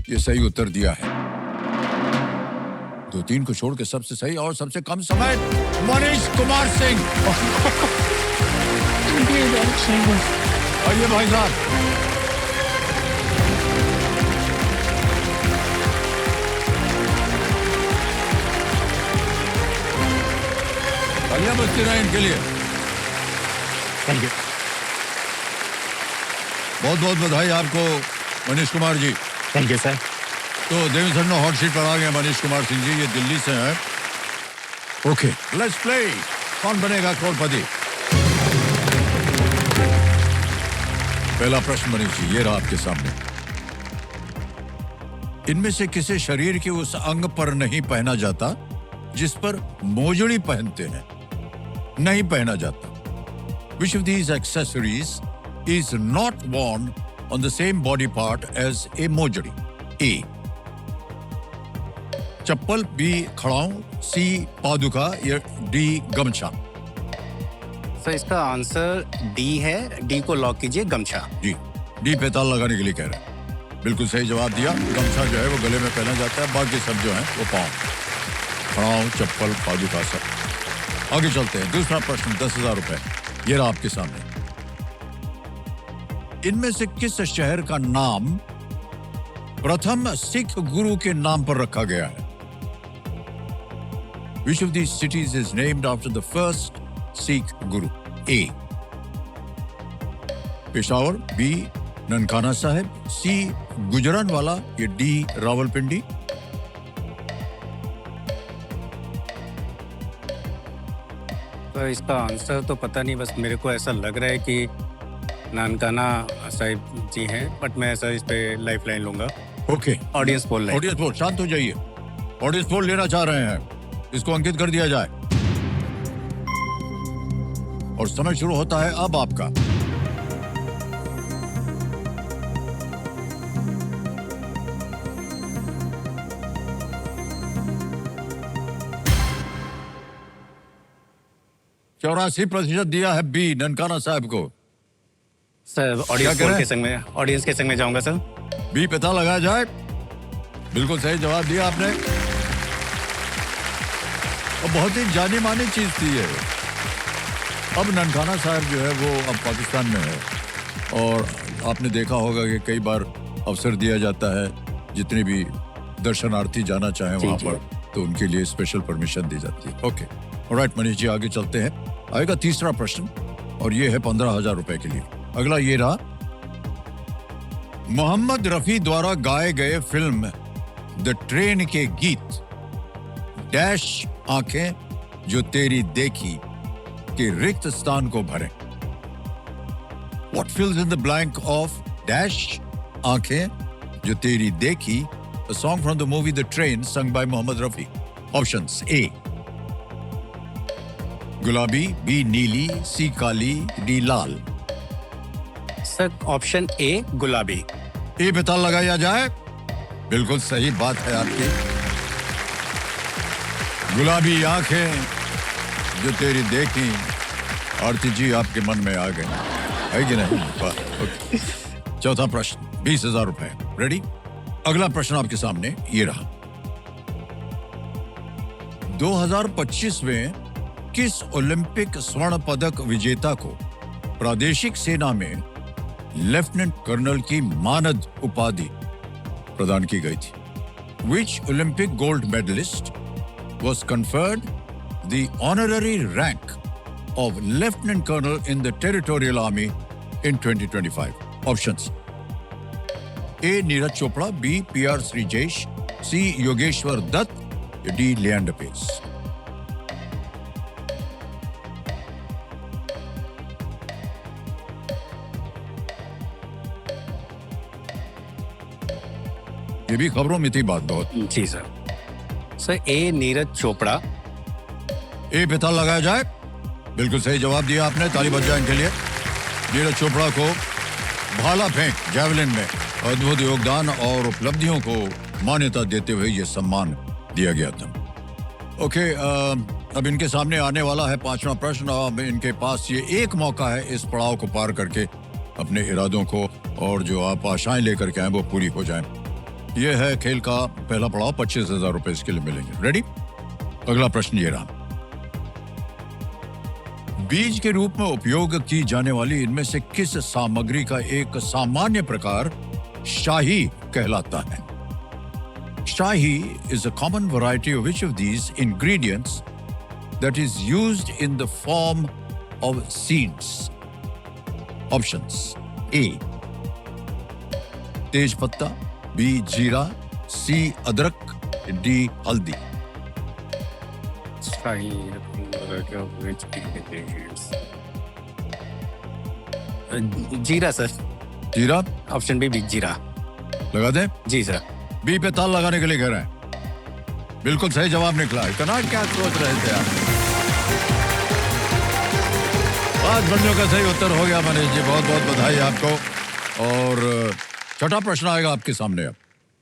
[SPEAKER 1] ये सही उत्तर दिया है। 2-3 को छोड़ के सबसे सही और सबसे कम समय मनीष कुमार सिंह। आइए भाई साहब, बढ़िया बस्ती रहे इनके लिए।
[SPEAKER 2] Thank you.
[SPEAKER 1] बहुत बहुत बधाई आपको Manish Kumar ji.
[SPEAKER 2] Thank you sir.
[SPEAKER 1] तो देवी संजो हॉट सीट पर आ गए मनीष कुमार सिंह जी, ये दिल्ली से हैं। Okay, let's play. कौन बनेगा करोड़पति? पहला प्रश्न मनीष जी, ये रहा आपके सामने। इनमें से किसे शरीर के उस अंग पर नहीं पहना जाता जिस पर मोजड़ी पहनते हैं? नहीं पहना जाता। Which of these accessories is not worn on the same body part as a mojari? A. Chappal, B. खड़ाऊं, C. पादुका, या D. गमछा?
[SPEAKER 2] सर इसका आंसर डी है। डी को लॉक कीजिए, गमछा।
[SPEAKER 1] जी, D पे ताला लगाने के लिए कह रहे हैं। बिल्कुल सही जवाब दिया। गमछा जो है वो गले में पहना जाता है, बाकी सब जो है वो पाँव। खड़ाऊं, चप्पल, पादुका सब। आगे चलते हैं। दूसरा प्रश्न 10,000 रुपए, ये रहा आपके सामने। इनमें से किस शहर का नाम प्रथम सिख गुरु के नाम पर रखा गया है? Which of these cities is named after the first Sikh Guru? A. Peshawar, B. Nankana Sahib, C. Gujranwala, या D. रावलपिंडी?
[SPEAKER 2] तो इसका आंसर तो पता नहीं, बस मेरे को ऐसा लग रहा है कि नानकाना साहिब जी हैं, बट मैं ऐसा इस पे लाइफ लाइन लूंगा।
[SPEAKER 1] Okay,
[SPEAKER 2] audience poll.
[SPEAKER 1] Audience poll, शांत हो जाइए। ऑडियंस पोल लेना चाह रहे हैं, इसको अंकित कर दिया जाए। और समय शुरू होता है अब आपका। चौरासी % दिया है बी, ननकाना साहब को।
[SPEAKER 2] सर ऑडियंस पोल के संग में, ऑडियंस के संग में जाऊंगा सर।
[SPEAKER 1] बी पता लगाया जाए। बिल्कुल सही जवाब दिया आपने, और बहुत ही जानी मानी चीज थी ये। अब ननकाना साहब जो है वो अब पाकिस्तान में है, और आपने देखा होगा कि कई बार अवसर दिया जाता है, जितने भी दर्शनार्थी जाना चाहें वहां पर, तो उनके लिए स्पेशल परमिशन दी जाती है। ओके, ऑलराइट मनीष जी, आगे चलते हैं। आएगा तीसरा प्रश्न, और ये है 15,000 रुपए के लिए। अगला ये रहा। मोहम्मद रफी द्वारा गाए गए फिल्म द ट्रेन के गीत डैश आंखें जो तेरी देखी के रिक्त स्थान को भरे। What fills in the blank of dash आंखें जो तेरी देखी, a song from the movie The Train sung by Mohammed Rafi. Options: A गुलाबी, B नीली, C Kali, D Lal.
[SPEAKER 2] Sir option A गुलाबी.
[SPEAKER 1] ए पे ताल लगाया जाए. बिल्कुल सही बात है आपकी. गुलाबी आंखें जो तेरी देखी, आरती जी आपके मन में आ गई, है कि नहीं? ओके. चौथा प्रश्न 20,000 रुपए. रेडी? अगला प्रश्न आपके सामने ये रहा. 2025 में किस ओलंपिक स्वर्ण पदक विजेता को प्रादेशिक सेना में लेफ्टिनेंट कर्नल की मानद उपाधि प्रदान की गई थी? Which Olympic gold medalist was conferred the honorary rank of Lieutenant Colonel in the Territorial Army in 2025? Options: A. Neeraj Chopra, B. P.R. Srijesh, C. Yogeshwar Dutt, D. Leander Paes. ये भी खबरों में थी बात बहुत.
[SPEAKER 2] जी सर. सर ए नीरज चोपड़ा.
[SPEAKER 1] ए पे ताल लगाया जाए. बिल्कुल सही जवाब दिया आपने. ताली बज जाए इनके लिए. नीरज चोपड़ा को भाला फेंक जैवलिन में अद्भुत योगदान और उपलब्धियों को मान्यता देते हुए यह सम्मान दिया गया था. ओके, अब इनके सामने आने वाला है पांचवा प्रश्न. अब इनके पास ये एक मौका है इस पड़ाव को पार करके अपने इरादों को और जो आप आशाएं लेकर के आए वो पूरी हो जाएं. यह है खेल का पहला पड़ाव. 25,000 रुपए इसके लिए मिलेंगे. रेडी? अगला प्रश्न ये रहा. बीज के रूप में उपयोग की जाने वाली इनमें से किस सामग्री का एक सामान्य प्रकार शाही कहलाता है? शाही is a common variety of which of these ingredients that is used in the form of seeds? Options: A. तेज पत्ता, B. जीरा, C. अदरक, D. हल्दी.
[SPEAKER 2] जीरा सर.
[SPEAKER 1] जीरा
[SPEAKER 2] ऑप्शन बी जीरा.
[SPEAKER 1] लगा दें?
[SPEAKER 2] जी सर.
[SPEAKER 1] बी पे ताल लगाने के लिए कह रहे हैं. बिल्कुल सही जवाब निकला. इतना क्या सोच रहे थे आप? 5 बंदियों का सही उत्तर हो गया मनीष जी. बहुत बहुत बधाई आपको. और छठा प्रश्न आएगा आपके सामने. अब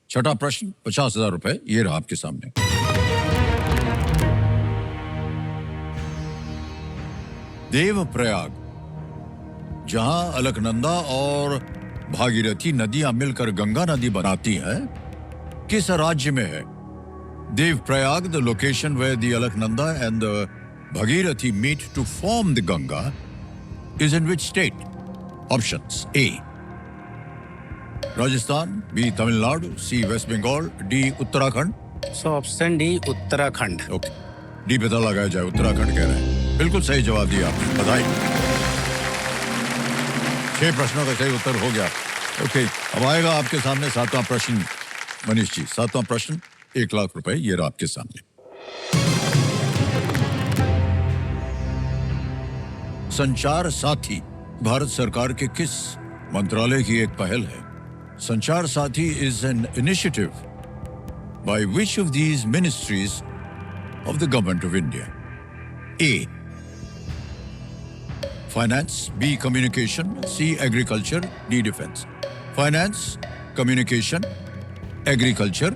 [SPEAKER 1] छठा प्रश्न 50,000 रुपए ये रहा आपके सामने. देवप्रयाग, जहां अलकनंदा और भागीरथी नदियां मिलकर गंगा नदी बनाती हैं, किस राज्य में है? Devprayag, the location where the Alaknanda and the Bhagirathi meet to form the Ganga, is in which state? Options: A. Rajasthan, B. Tamil Nadu, C. West Bengal, D. Uttarakhand.
[SPEAKER 2] So option D Uttarakhand.
[SPEAKER 1] Okay, D पता लगाया जाए. उत्तराखंड कह रहे हैं. बिल्कुल सही जवाब दिया आपने. बधाई. 6 प्रश्नों का सही उत्तर हो गया. ओके, अब आएगा आपके सामने 7वां प्रश्न. मनीष जी, 7वां प्रश्न 1 लाख रुपए ये रहा आपके सामने. संचार साथी भारत सरकार के किस मंत्रालय की एक पहल है? संचार साथी is an initiative by which of these ministries of the government of India? A. Finance, B. Communication, C. Agriculture, D. Defense. Finance, Communication, Agriculture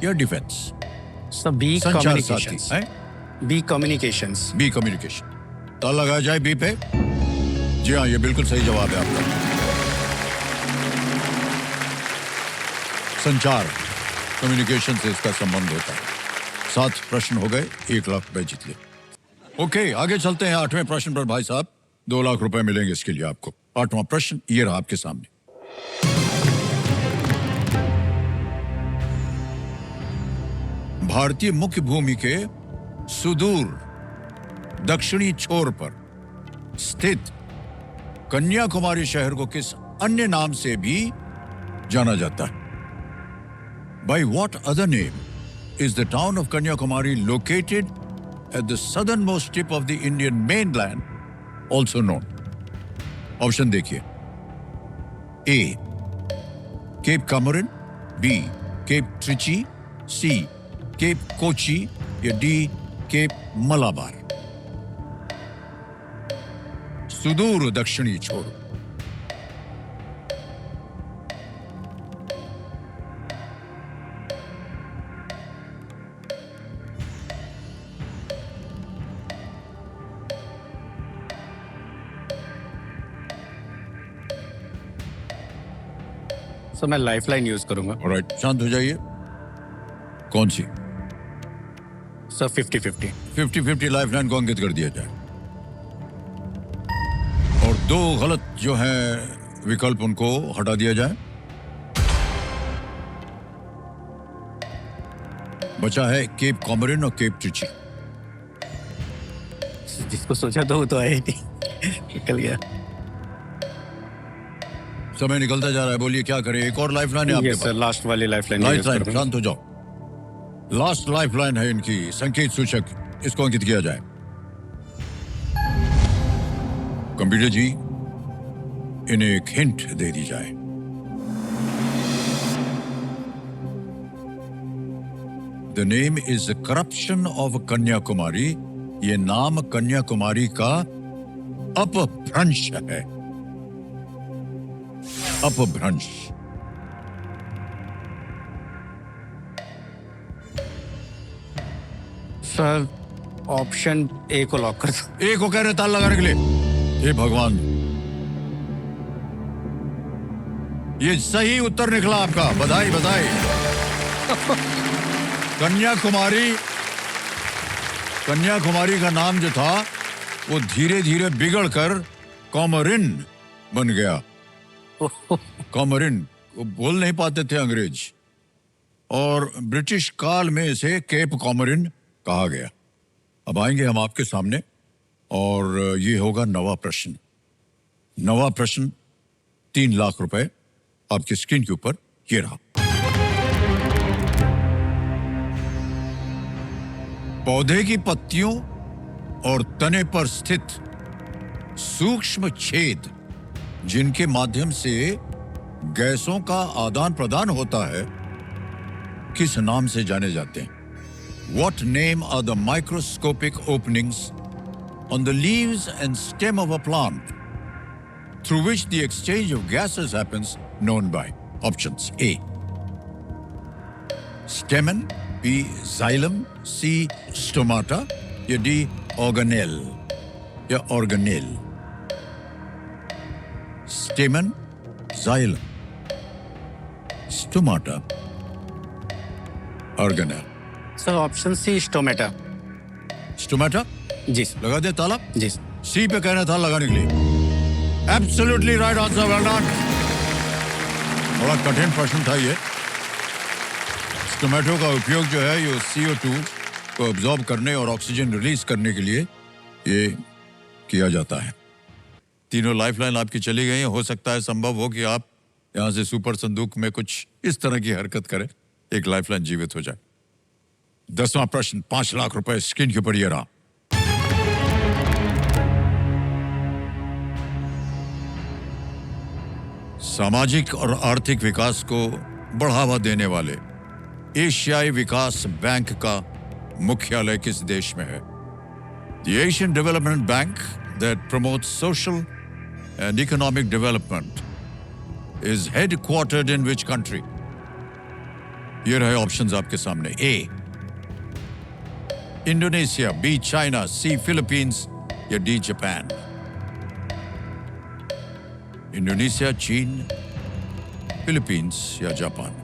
[SPEAKER 1] या Defense?
[SPEAKER 2] सो बी
[SPEAKER 1] संचार
[SPEAKER 2] कम्युनिकेशंस.
[SPEAKER 1] साथी है.
[SPEAKER 2] B communications.
[SPEAKER 1] B. Communication. ताला लगाया जाए B पे. जी हाँ, ये बिल्कुल सही जवाब है आपका. संचार, कम्युनिकेशन से इसका संबंध होता है. 7 प्रश्न हो गए. 1 लाख रुपए जीत लिए. ओके, आगे चलते हैं 8वें प्रश्न पर. भाई साहब, 2 लाख रुपए मिलेंगे इसके लिए आपको. 8वां प्रश्न ये रहा आपके सामने. भारतीय मुख्य भूमि के सुदूर दक्षिणी छोर पर स्थित कन्याकुमारी शहर को किस अन्य नाम से भी जाना जाता है? By what other name is the town of Kanyakumari located at the southernmost tip of the Indian mainland also known? Option देखिए. A. Cape Comorin, B cape Trichy, C cape Kochi या डी केप मलाबार? सुदूर दक्षिणी छोर।
[SPEAKER 2] सर मैं lifeline use करूंगा।
[SPEAKER 1] Alright, शांत हो जाइए। कौन सी?
[SPEAKER 2] सर 50-50।
[SPEAKER 1] 50-50 लाइफलाइन को अंकित कर दिया जाए। और दो गलत जो है विकल्प उनको हटा दिया जाए। बचा है केप कॉमरिन और केप ट्रिची।
[SPEAKER 2] जिसको सोचा तो वो तो आया ही नहीं, निकल गया।
[SPEAKER 1] समय निकलता जा रहा है, बोलिए क्या करें? एक और लाइफलाइन है आपके
[SPEAKER 2] यस सर,
[SPEAKER 1] पास?
[SPEAKER 2] लास्ट वाली लाइफलाइन।
[SPEAKER 1] लाइफलाइन, शांत हो जाओ। लास्ट लाइफलाइन है इनकी, संकेत सूचक, इसको अंकित किया जाए। कंप्यूटर जी, इन्हें एक हिंट दे दी जाए। The name is corruption of Kanyakumari. ये नाम कन्याकुमारी का अपभ्रंश है। अपभ्रंश।
[SPEAKER 2] सर ऑप्शन ए को लॉक कर दो।
[SPEAKER 1] ए को कह रहे ताल लगाने के लिए? हे भगवान, ये सही उत्तर निकला आपका, बधाई बधाई। कन्याकुमारी का नाम जो था वो धीरे धीरे बिगड़कर कॉमरिन बन गया। कॉमरिन, वो बोल नहीं पाते थे अंग्रेज, और ब्रिटिश काल में इसे केप कॉमरिन कहा गया। अब आएंगे हम आपके सामने और ये होगा नवा प्रश्न। नवा प्रश्न, 3 लाख रुपए आपकी स्क्रीन के ऊपर ये रहा। पौधे की पत्तियों और तने पर स्थित सूक्ष्म छेद जिनके माध्यम से गैसों का आदान प्रदान होता है, किस नाम से जाने जाते हैं? What name are the microscopic openings on the leaves and stem of a plant through which the exchange of gases happens, known by? Options: A, stamen, B, xylem, C, stomata, या D, organelle या organelle? Stamen, xylem, stomata, organelle?
[SPEAKER 2] Sir option C stomata.
[SPEAKER 1] Stomata?
[SPEAKER 2] जी sir.
[SPEAKER 1] लगा दे ताला?
[SPEAKER 2] जी sir.
[SPEAKER 1] सी पे कहना था लगाने के लिए। Absolutely right answer, well done. बड़ा कठिन प्रश्न था ये। टोमेटो का उपयोग जो है ये CO2 को अब्सॉर्ब करने और ऑक्सीजन रिलीज करने के लिए ये किया जाता है। तीनों लाइफलाइन आपकी चली गई हैं। हो सकता है संभव हो कि आप यहां से सुपर संदूक में कुछ इस तरह की हरकत करें, एक लाइफलाइन जीवित हो जाए। 10वां प्रश्न, 5 लाख रुपए स्क्रीन के ऊपर ये रहा। सामाजिक और आर्थिक विकास को बढ़ावा देने वाले एशियाई विकास बैंक का मुख्यालय किस देश में है? The Asian Development Bank that promotes social and economic development is headquartered in which country? ये रहे ऑप्शंस आपके सामने। A, Indonesia, B, China, C, Philippines या D, जापान? इंडोनेशिया, चीन, फिलीपींस या जापान?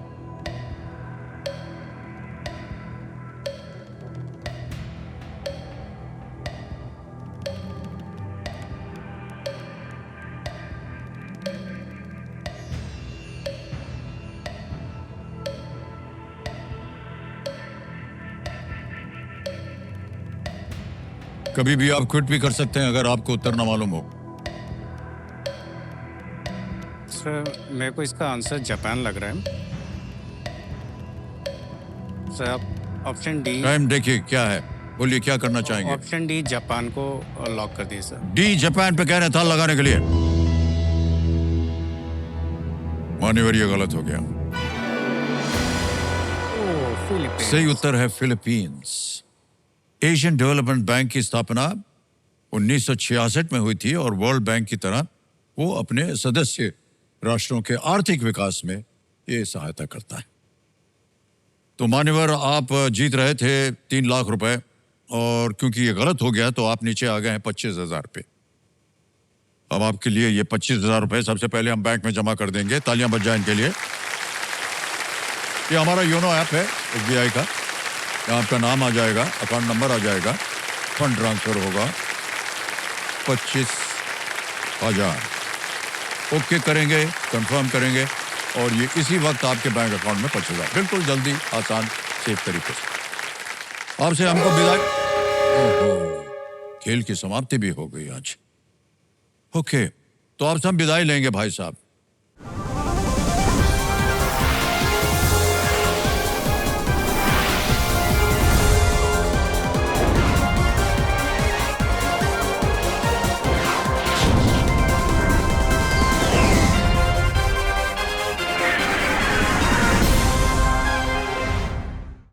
[SPEAKER 1] कभी भी आप क्विट भी कर सकते हैं अगर आपको उत्तर ना मालूम हो।
[SPEAKER 2] सर मेरे को इसका आंसर जापान लग रहा है। सर आप ऑप्शन डी।
[SPEAKER 1] टाइम देखिए क्या है, बोलिए क्या करना चाहेंगे?
[SPEAKER 2] ऑप्शन डी जापान को लॉक कर दिए सर।
[SPEAKER 1] डी, जापान पे कह रहे था लगाने के लिए। मान्यवर ये गलत हो गया।
[SPEAKER 2] फिलीपींस।
[SPEAKER 1] सही उत्तर है फिलीपींस। एशियन डेवलपमेंट बैंक की स्थापना 1966 में हुई थी और वर्ल्ड बैंक की तरह वो अपने सदस्य राष्ट्रों के आर्थिक विकास में ये सहायता करता है। तो मान्यवर, आप जीत रहे थे 3 लाख रुपए और क्योंकि ये गलत हो गया तो आप नीचे आ गए हैं 25,000 पे। अब आपके लिए ये 25,000 रुपए सबसे पहले हम बैंक में जमा कर देंगे। तालियां बज जाए इनके लिए। ये हमारा योनो ऐप है SBI का। यहाँ आपका नाम आ जाएगा, अकाउंट नंबर आ जाएगा, फंड ट्रांसफर होगा 25,000। ओके करेंगे, कंफर्म करेंगे और ये इसी वक्त आपके बैंक अकाउंट में 25,000, बिल्कुल जल्दी, आसान, सेफ तरीके से। आपसे हमको विदाई। ओहो, खेल की समाप्ति भी हो गई आज। ओके, तो आपसे हम विदाई लेंगे भाई साहब।